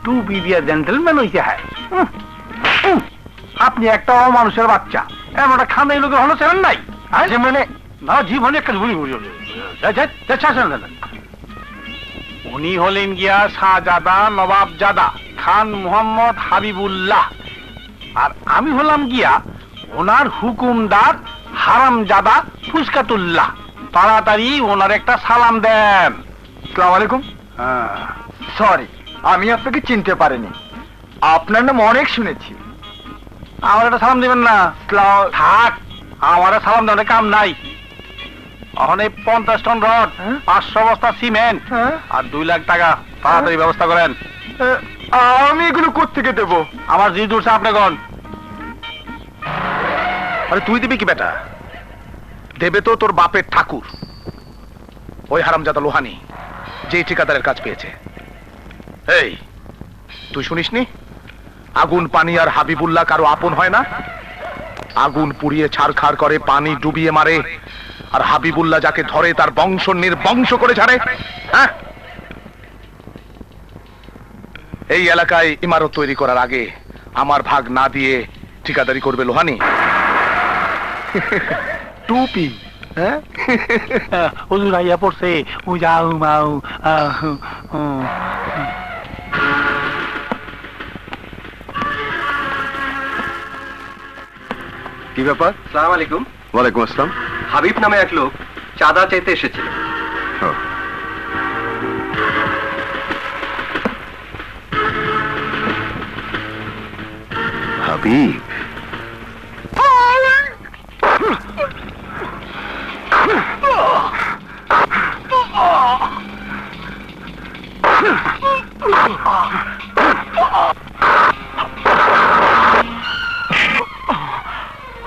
টুপি দিয়ে জেন্টেলম্যান হইছে। হ্যাঁ, আপনি একটা অমানুষের বাচ্চা, এমন একটা খান্দাই লোকের হলো চেনেন নাই? মানে না, জীবনে একটা ভুলি ভুলি উনি হলেন গিয়া শাহজাদা নবাবজাদা খান মোহাম্মদ হাবিবুল্লাহ, আর আমি হলাম গিয়া ওনার হুকুমদার হারামজাদা ফুসকাতুল্লাহ। তাড়াতাড়ি ওনার একটা সালাম দেন। আসসালামু আলাইকুম। সরি, আমি আপনাকে চিনতে পারিনি। আপনার নাম অনেক শুনেছি। আমার একটা সালাম দিবেন না? থাক, আমার সালাম দেওয়ার কাম নাই। ওখানে 50 টন রড, 500 বস্তা সিমেন্ট আর 2 লাখ টাকা তাড়াতাড়ি ব্যবস্থা করেন। আমি এগুলো কোত্থেকে দেব? আমার জি দূর আপনি কোন? আরে তুই দিবি কি বেটা? দেবে তো তোর বাপের ঠাকুর, ওই হারামজাদা লোহানি, যে ঠিকাদারের কাজ পেয়েছে। এই তুই শুনিসনি আগুন পানি আর হাবিবুল্লাহ কারো আপন হয় না? আগুন পুড়িয়ে ছারখার করে, পানি ডুবিয়ে মারে, আর হাবিবুল্লাহ যাকে ধরে তার বংশ নির্বংশ করে ছাড়ে। হ্যাঁ, এই এলাকায় ইমারত তৈরি করার আগে আমার ভাগ না দিয়ে ঠিকাদারি করবে লোহানি? টুপি? হ্যাঁ, হুজুর আইয়া পড়ছে। যাও মাও। কি ব্যাপার? আসসালামু আলাইকুম। ওয়ালাইকুম আসসালাম। হাবিব নামে এক লোক চাঁদা চাইতে এসেছিল। হাবিব?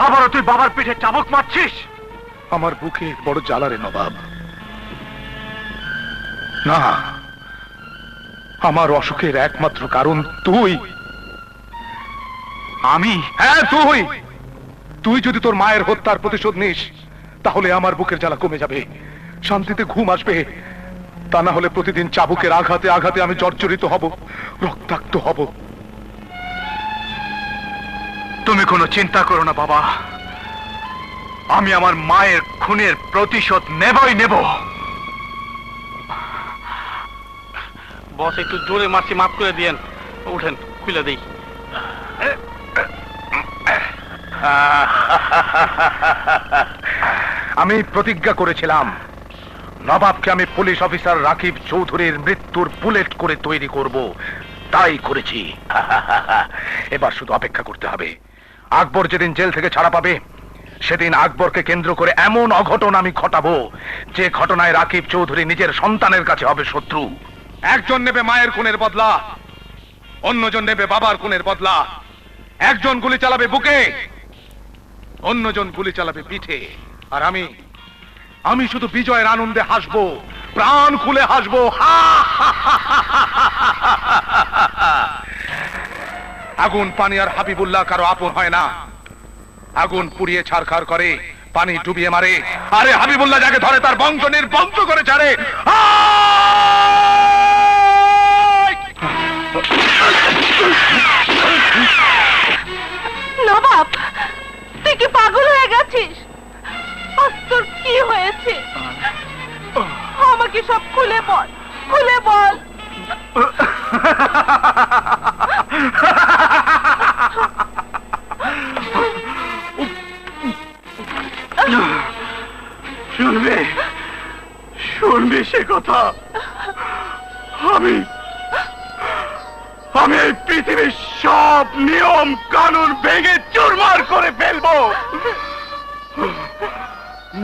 আবারও তুই বাবার পিঠে চাবুক মারছিস? আমার বুকে বড় জ্বালারে নবাব। না, আমার অসুখের একমাত্র কারণ তুই। আমি? হ্যাঁ তুই। তুই যদি তোর মায়ের হত্যার প্রতিশোধ নিস, তাহলে আমার বুকের জ্বালা কমে যাবে, শান্তিতে ঘুম আসবে। তা না হলে প্রতিদিন চাবুকের আঘাতে আঘাতে আমি জর্জরিত হব, রক্তাক্ত হব। তুমি কোনো চিন্তা করো না বাবা, আমি আমার মায়ের খুনের প্রতিশোধ নেবই নেব। বস একটু জোরে মারছি, মাফ করে দিয়েন। উঠেন, খুলে দেই। আমি প্রতিজ্ঞা করেছিলাম নবাবকে আমি পুলিশ অফিসার রাকিব চৌধুরীর মৃত্যুর বুলেট করে তৈরি করব, তাই করেছি। এবার শুধু অপেক্ষা করতে হবে। আকবর যেদিন জেল থেকে ছাড়া পাবে, সেদিন আকবরকে কেন্দ্র করে এমন অঘটন আমি ঘটাবো, যে ঘটনায় রাকিব চৌধুরী নিজের সন্তানের কাছে হবে শত্রু। একজন নেবে মায়ের খুনের বদলা, অন্যজন নেবে বাবার খুনের বদলা। একজন গুলি চালাবে বুকে, অন্যজন গুলি চালাবে পিঠে। আর আমি শুধু বিজয়ের আনন্দে হাসবো, প্রাণ খুলে হাসবো। আগুন পানি আর হাবিবুল্লাহ কারো আপন হয় না। আগুন পুড়িয়ে ছারখার করে, পানি ডুবিয়ে মারে, আরে হাবিবুল্লাহ যাকে ধরে তার বংশ নির্বংশ করে ছাড়ে। নবাব, তুই কি পাগল হয়ে গেছিস? আজ তোর কি হয়েছে? আমাকে সব খুলে বল, খুলে বল। শুনবে, শুনবে সে কথা? আমি এই পৃথিবীর সব নিয়ম কানুন ভেঙে চুরমার করে ফেলবো।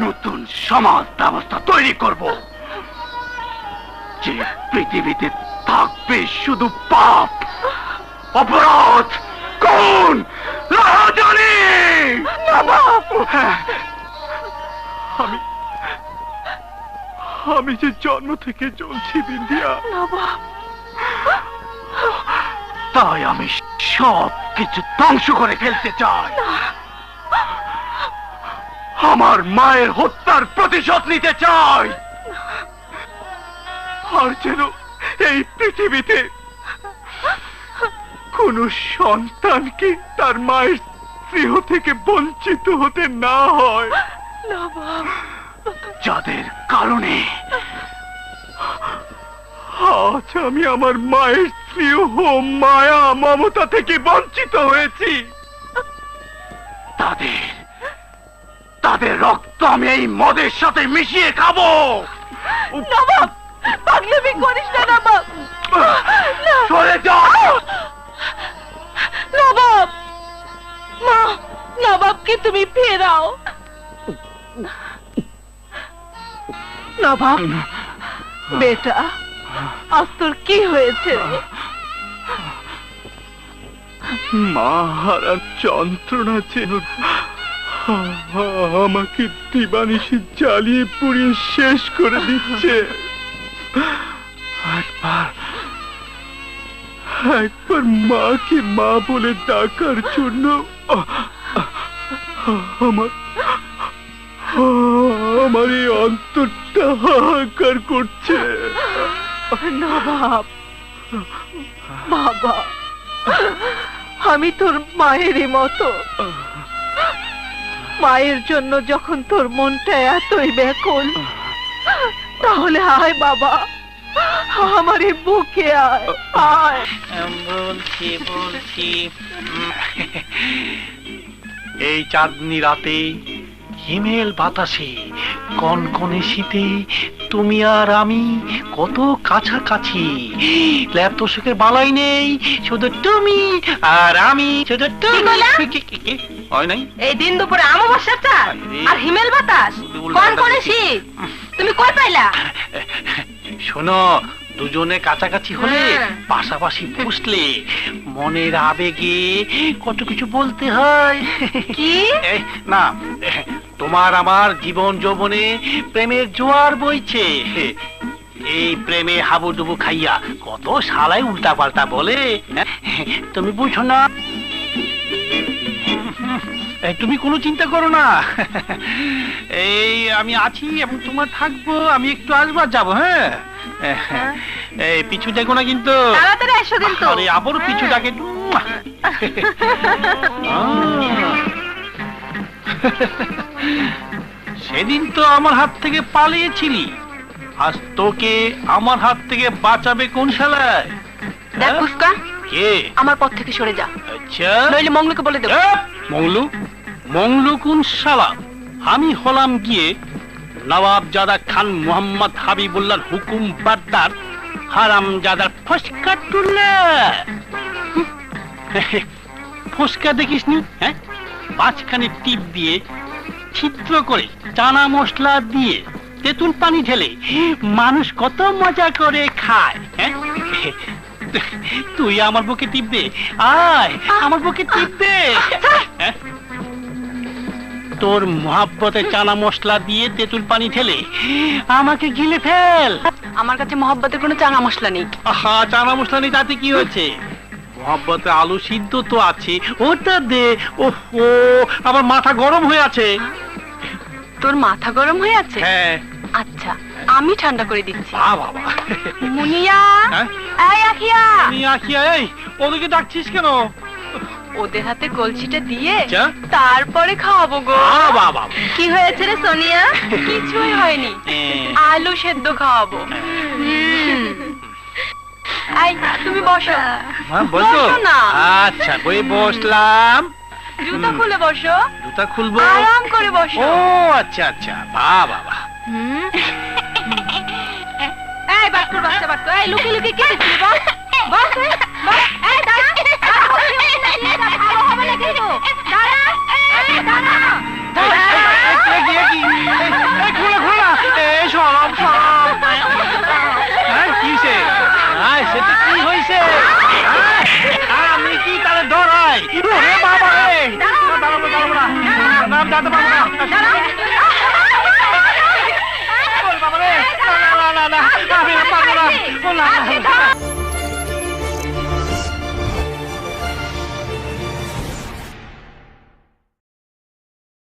নতুন সমাজ ব্যবস্থা তৈরি করব, যে পৃথিবীতে থাকবে শুধু পাপ, অপরাধ, খুন, রাজনী। আমি যে জন্ম থেকে চলছি বিন্দিয়া, তাই আমি সব কিছু ধ্বংস করে ফেলতে চাই। আমার মায়ের হত্যার প্রতিশোধ নিতে চাই। আর যেন এই পৃথিবীতে কোন সন্তানকে তার মায়ের স্নেহ থেকে বঞ্চিত হতে না হয়, নবাব, যাদের কারণে আজ আমি আমার মায়ের স্নেহ, মায়া, মমতা থেকে বঞ্চিত হয়েছি, তাদের তাদের রক্ত আমি এই মদের সাথে মিশিয়ে খাবো। নবাব, পাগলামি করিস না নবাব। না, সরে যাও। নবাব, মা, নবাবকে তুমি ফেরাও। নবাব বেটা, আজ তোর কি হয়েছে রে? মা হারার যন্ত্রণা যেন আমাকে দিবানিশি জ্বালিয়ে পুড়িয়ে শেষ করে দিচ্ছে। একবার একবার মাকে মা বলে ডাকার জন্য আমার আমার এই অন্তরটা হাহাকার করছে। নবাব বাবা, আমি তোর মায়েরই মতো। মায়ের জন্য যখন তোর মনটা এতই ব্যাকুল, তাহলে আয় বাবা, আমার এই বুকে আয়, আয়। বলছি বলছি এই চাঁদনি রাতে, হিমেল বাতাসে, কনকনে শীতে তুমি আর আমি কত কাছাকাছি। ল্যাব তোষকের বালাই নেই, শুধু তুমি আর আমি, শুধু তুমি। হয় নাই এই দিন দুপুরে অমাবস্যার চাঁদ আর হিমেল বাতাস, কনকনে শীত, তুমি কই পাইলা? শোনো, দুজনে কাছাকাছি হলে, পাশাপাশি বসলে মনের আবেগে কত কিছু বলতে হয়। কি? না, তোমার আমার জীবন যৌবনে প্রেমের জোয়ার বইছে। এই প্রেমে হাবুডুবু খাইয়া কত শালাই উল্টা পাল্টা বলে, তুমি বুঝো না। তুমি কোনো চিন্তা করো না, এই আমি আছি এবং তোমার থাকবো। আমি একটু আসবার যাবো। হ্যাঁ, এই পিছু দেখো না কিন্তু। তাড়াতাড়ি এসো কিন্তু। আরে আবারও পিছুটাকে। সেদিন তো আমার হাত থেকে পালিয়েছিলি, আজ তোকে আমার হাত থেকে বাঁচাবে কোন শালায়? দেখ ফুসকা, কে? আমার পথ থেকে সরে যা, আচ্ছা, নইলে মংলুকে বলে দেব। মংলু? মংলু কোন শালা? আমি হলাম গিয়ে নবাবজাদা খান মোহাম্মদ হাবিবুল্লাহর হুকুম বারদার হারামজাদার ফসকা টুল্লা। ফসকা দেখিসনি? হ্যাঁ, মাঝখানে টিপ দিয়ে ছিদ্র করে চানা মশলা দিয়ে তেঁতুল পানি ঢেলে মানুষ কত মজা করে খায়। হ্যাঁ, তুই আমার বুকে টিপ দে, আয় আমার বুকে টিপ দে। হ্যাঁ, তোর মহাব্বতে চানা মশলা দিয়ে তেঁতুল পানি ঢেলে আমাকে গিলে ফেল। আমার কাছে মহব্বতের কোনো চানা মশলা নেই। আহা, চানা মশলা নেই তাতে কি হয়েছে? মহাব্বতে আলু সিদ্ধ তো আছে, ওটা দে। ওহো, আমার মাথা গরম হয়ে আছে। তোর মাথা গরম হয়ে আছে? হ্যাঁ। আচ্ছা, আমি ঠান্ডা করে দিচ্ছি। বাবা, মুনিয়া, হ্যাঁ? এই আখিয়া, তুই আখিয়া, এই ওদেরকে ডাকছিস কেন? ওদের হাতে কলসিটা দিয়ে আচ্ছা। তারপরে খাওয়াবো গো। বাবা, কি হয়েছে রে সোনিয়া? কিছুই হয়নি, আলু সেদ্ধ খাওয়াবো। এই, তুমি বসো। বসো বসো না। আচ্ছা, বই বসলাম। জুতা খুলে বসো। জুতা খুলবো? আরাম করে বসো। ও আচ্ছা আচ্ছা, বাবা। এই বাটকুর বাচ্চা বাটকু, এই লুকি লুকি কি দেখছিস? বস বস বস। এই দাঁড়া, ভালো হবে না কিন্তু। দাঁড়া, এই দাঁড়া। সেটা কি হয়েছে? আমি কি তাহলে ডরাই? বাবা, নাম জানতে পারবো না। আমি পারবো না।